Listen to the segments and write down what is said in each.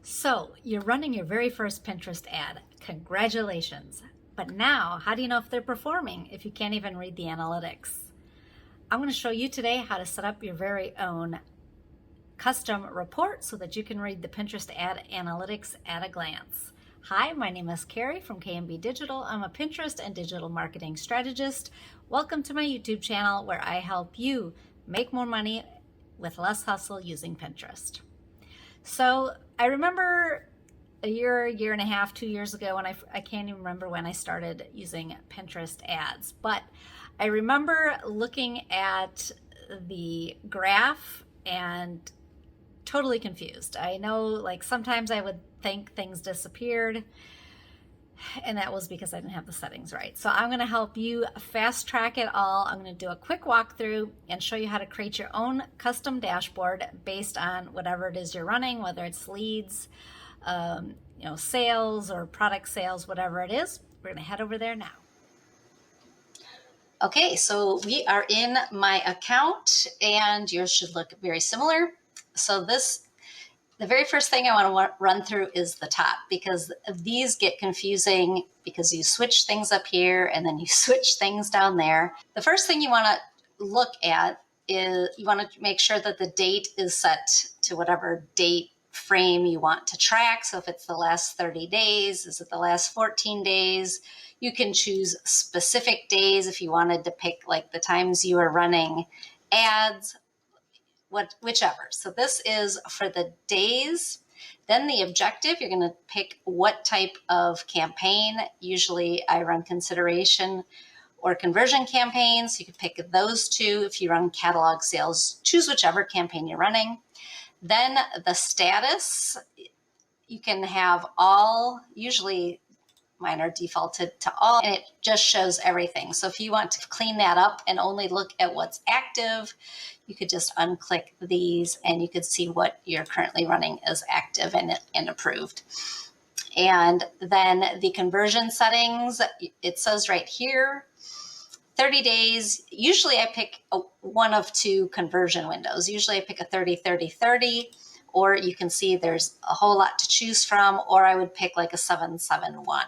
So, you're running your very first Pinterest ad. Congratulations. But now, how do you know if they're performing if you can't even read the analytics? I'm going to show you today how to set up your very own custom report so that you can read the Pinterest ad analytics at a glance. Hi, my name is Carrie from KMB Digital. I'm a Pinterest and digital marketing strategist. Welcome to my YouTube channel where I help you make more money with less hustle using Pinterest. So I remember a year and a half, 2 years ago, when I can't even remember when I started using Pinterest ads, but I remember looking at the graph and totally confused. I know, like, sometimes I would think things disappeared, and that was because I didn't have the settings right. So I'm going to help you fast track it all. I'm going to do a quick walkthrough and show you how to create your own custom dashboard based on whatever it is you're running, whether it's leads, sales or product sales, whatever it is. We're going to head over there now. Okay, so we are in my account and yours should look very similar. So the very first thing I want to run through is the top, because these get confusing because you switch things up here and then you switch things down there. The first thing you want to look at is you want to make sure that the date is set to whatever date frame you want to track. So if it's the last 30 days, is it the last 14 days? You can choose specific days if you wanted to pick like the times you are running ads, whichever. So this is for the days. Then the objective, you're going to pick what type of campaign. Usually I run consideration or conversion campaigns. You could pick those two. If you run catalog sales, choose whichever campaign you're running. Then the status, you can have all, usually mine are defaulted to all, and it just shows everything. So if you want to clean that up and only look at what's active, you could just unclick these and you could see what you're currently running as active and approved. And then the conversion settings, it says right here, 30 days. Usually I pick one of two conversion windows. Usually I pick a 30, 30, 30. Or you can see there's a whole lot to choose from, or I would pick like a 771.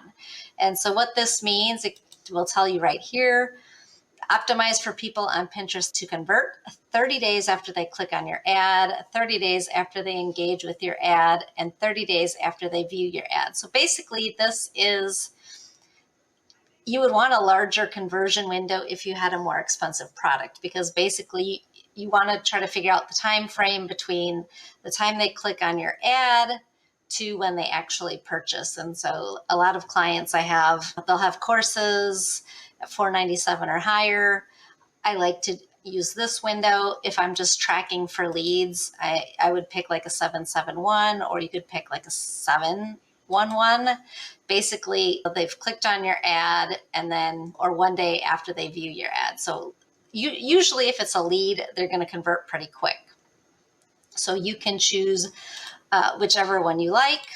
And so what this means, it will tell you right here, optimized for people on Pinterest to convert 30 days after they click on your ad, 30 days after they engage with your ad, and 30 days after they view your ad. So basically this is, you would want a larger conversion window if you had a more expensive product, because basically you want to try to figure out the time frame between the time they click on your ad to when they actually purchase. And so a lot of clients I have, they'll have courses at $4.97 or higher. I like to use this window. If I'm just tracking for leads, I would pick like a 771, or you could pick like a 711. Basically, they've clicked on your ad and then, or one day after they view your ad. So usually if it's a lead, they're going to convert pretty quick. So you can choose whichever one you like,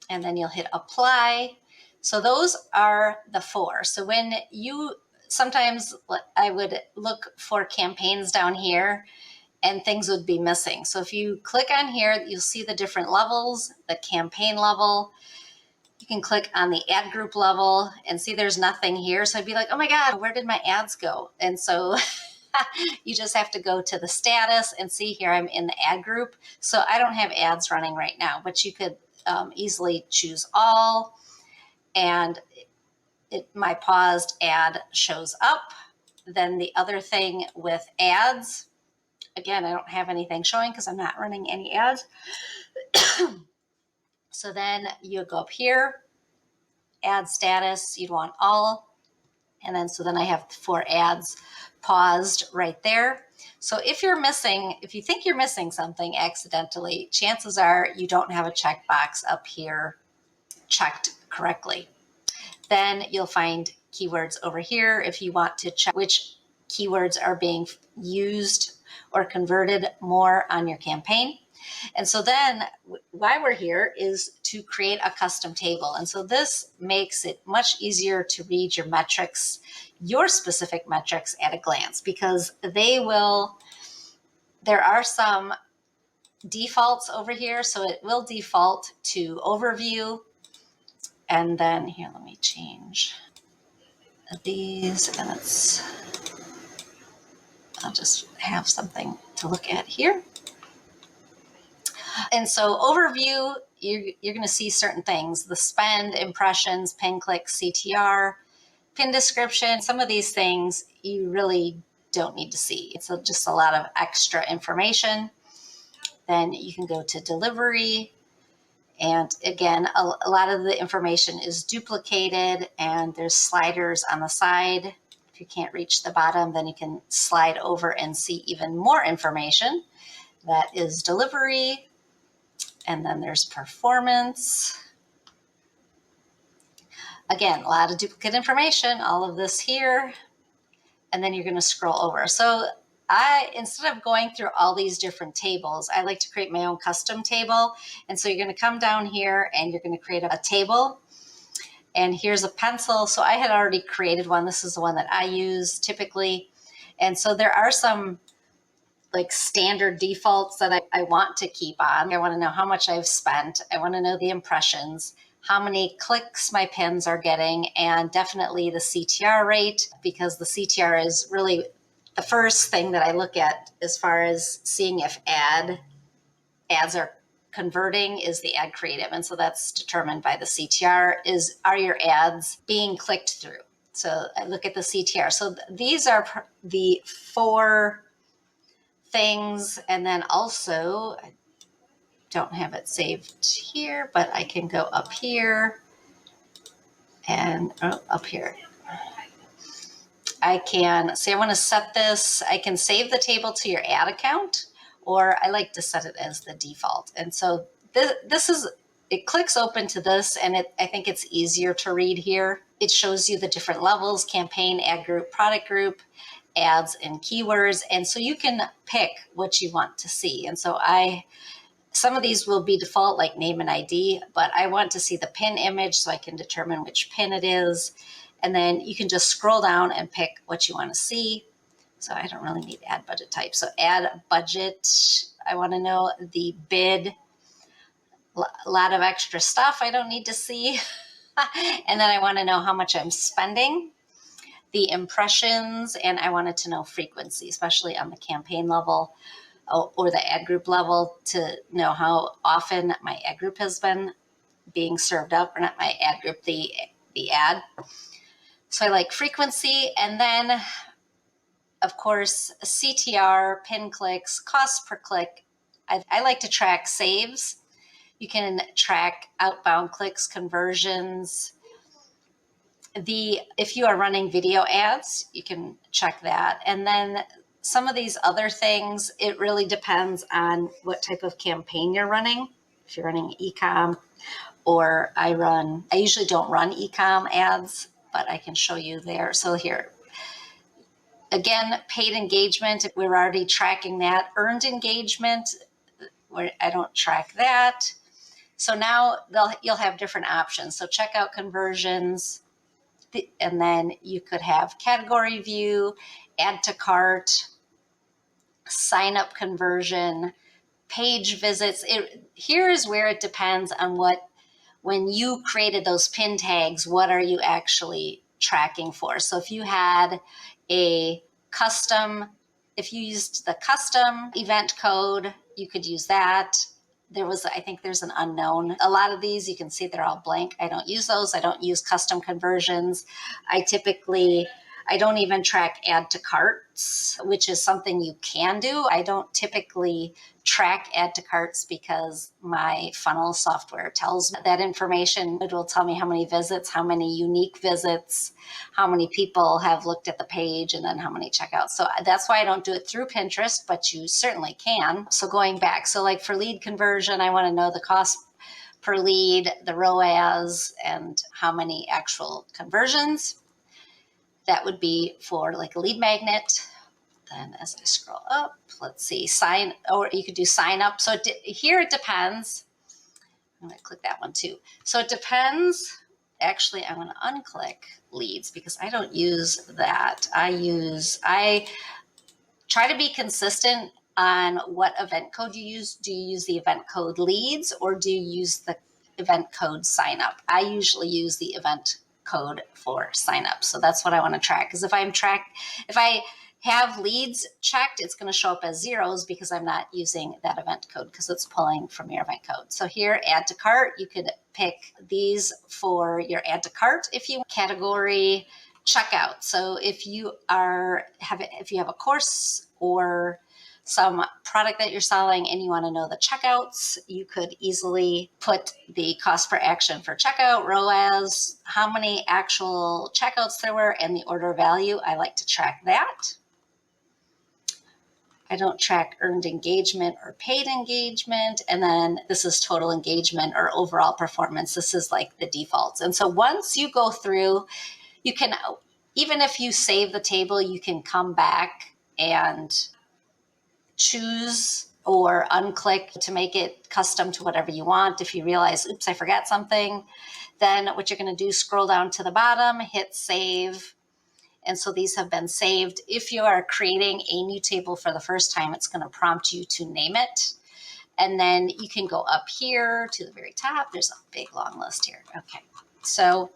and then you'll hit apply. So those are the four. So when sometimes I would look for campaigns down here and things would be missing. So if you click on here, you'll see the different levels, the campaign level. You can click on the ad group level and see there's nothing here. So I'd be like, oh my God, where did my ads go? And so you just have to go to the status and see here I'm in the ad group. So I don't have ads running right now, but you could easily choose all, and my paused ad shows up. Then the other thing with ads, again, I don't have anything showing because I'm not running any ads. So then you go up here, ad status, you'd want all. And then, so then I have 4 ads paused right there. So if you think you're missing something accidentally, chances are you don't have a checkbox up here checked correctly. Then you'll find keywords over here if you want to check which keywords are being used or converted more on your campaign. And so then why we're here is to create a custom table. And so this makes it much easier to read your metrics, your specific metrics at a glance, because there are some defaults over here. So it will default to overview. And then here, let me change these, and I'll just have something to look at here. And so overview, you're going to see certain things: the spend, impressions, pin clicks, CTR, pin description. Some of these things you really don't need to see. It's just a lot of extra information. Then you can go to delivery. And again, a lot of the information is duplicated, and there's sliders on the side. If you can't reach the bottom, then you can slide over and see even more information. That is delivery. And then there's performance. Again, a lot of duplicate information, all of this here. And then you're going to scroll over. So instead of going through all these different tables, I like to create my own custom table. And so you're going to come down here and you're going to create a table. And here's a pencil. So I had already created one. This is the one that I use typically. And so there are some like standard defaults that I want to keep on. I want to know how much I've spent. I want to know the impressions, how many clicks my pins are getting, and definitely the CTR rate, because the CTR is really the first thing that I look at as far as seeing if ads are converting, is the ad creative. And so that's determined by the CTR. Are your ads being clicked through? So I look at the CTR. So these are the 4 things. And then also, I don't have it saved here, but I can go up here and up here. I can say I want to set this. I can save the table to your ad account, or I like to set it as the default. And so this is, it clicks open to this, and I think it's easier to read here. It shows you the different levels: campaign, ad group, product group, ads, and keywords. And so you can pick what you want to see. And so some of these will be default, like name and ID, but I want to see the pin image so I can determine which pin it is. And then you can just scroll down and pick what you want to see. So I don't really need ad budget type. So ad budget, I want to know the bid, a lot of extra stuff I don't need to see. And then I want to know how much I'm spending, the impressions, and I wanted to know frequency, especially on the campaign level or the ad group level, to know how often my ad group has been being served up, or not my ad group, the ad. So I like frequency. And then, of course, CTR, pin clicks, cost per click. I like to track saves. You can track outbound clicks, conversions. If you are running video ads, you can check that. And then some of these other things, it really depends on what type of campaign you're running. If you're running e-com, or I usually don't run e-com ads, but I can show you there. So here, again, paid engagement, we're already tracking that. Earned engagement, I don't track that. So now you'll have different options. So checkout conversions, and then you could have category view, add to cart, sign up conversion, page visits. Here is where it depends on when you created those pin tags, what are you actually tracking for? So if you had if you used the custom event code, you could use that. I think there's an unknown. A lot of these, you can see they're all blank. I don't use those. I don't use custom conversions. I don't even track add to carts, which is something you can do. I don't typically track add to carts because my funnel software tells me that information. It will tell me how many visits, how many unique visits, how many people have looked at the page, and then how many checkouts. So that's why I don't do it through Pinterest, but you certainly can. So going back, so like for lead conversion, I want to know the cost per lead, the ROAS, and how many actual conversions. That would be for like a lead magnet. Then as I scroll up, let's see, or you could do sign up. So here it depends. I'm going to click that one too. So it depends. Actually, I'm going to unclick leads because I don't use that. I try to be consistent on what event code you use. Do you use the event code leads or do you use the event code sign up? I usually use the event code for sign up. So that's what I want to track, because if I have leads checked, it's going to show up as zeros because I'm not using that event code because it's pulling from your event code. So here, add to cart, you could pick these for your add to cart if you want. Category checkout. So if you have a course or some product that you're selling and you want to know the checkouts, you could easily put the cost per action for checkout, ROAS, how many actual checkouts there were, and the order value. I like to track that. I don't track earned engagement or paid engagement. And then this is total engagement or overall performance. This is like the defaults. And so once you go through, you can, even if you save the table, you can come back and choose or unclick to make it custom to whatever you want. If you realize, oops, I forgot something, then what you're going to do, scroll down to the bottom, hit save. And so these have been saved. If you are creating a new table for the first time, it's going to prompt you to name it. And then you can go up here to the very top. There's a big long list here. Okay. So,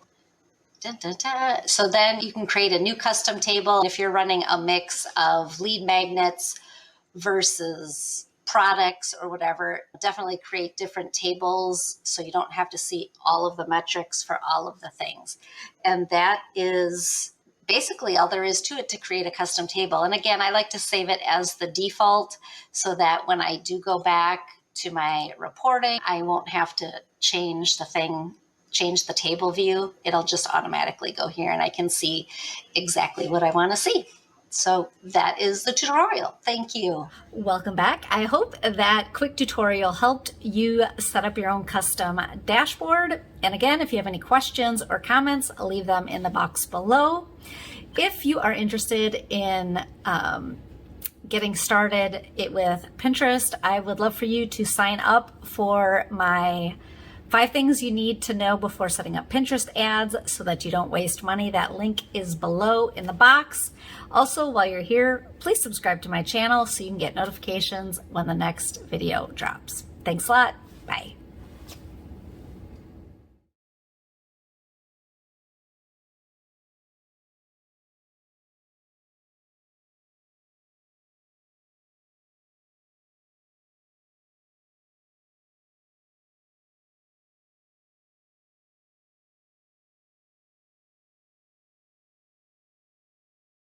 so then you can create a new custom table. If you're running a mix of lead magnets versus products or whatever, definitely create different tables so you don't have to see all of the metrics for all of the things. And that is basically all there is to it, to create a custom table. And again, I like to save it as the default so that when I do go back to my reporting, I won't have to change the table view. It'll just automatically go here and I can see exactly what I want to see. So that is the tutorial. Thank you. Welcome back. I hope that quick tutorial helped you set up your own custom dashboard. And again, if you have any questions or comments, I'll leave them in the box below. If you are interested in getting started with Pinterest, I would love for you to sign up for my 5 things you need to know before setting up Pinterest ads so that you don't waste money. That link is below in the box. Also, while you're here, please subscribe to my channel so you can get notifications when the next video drops. Thanks a lot. Bye.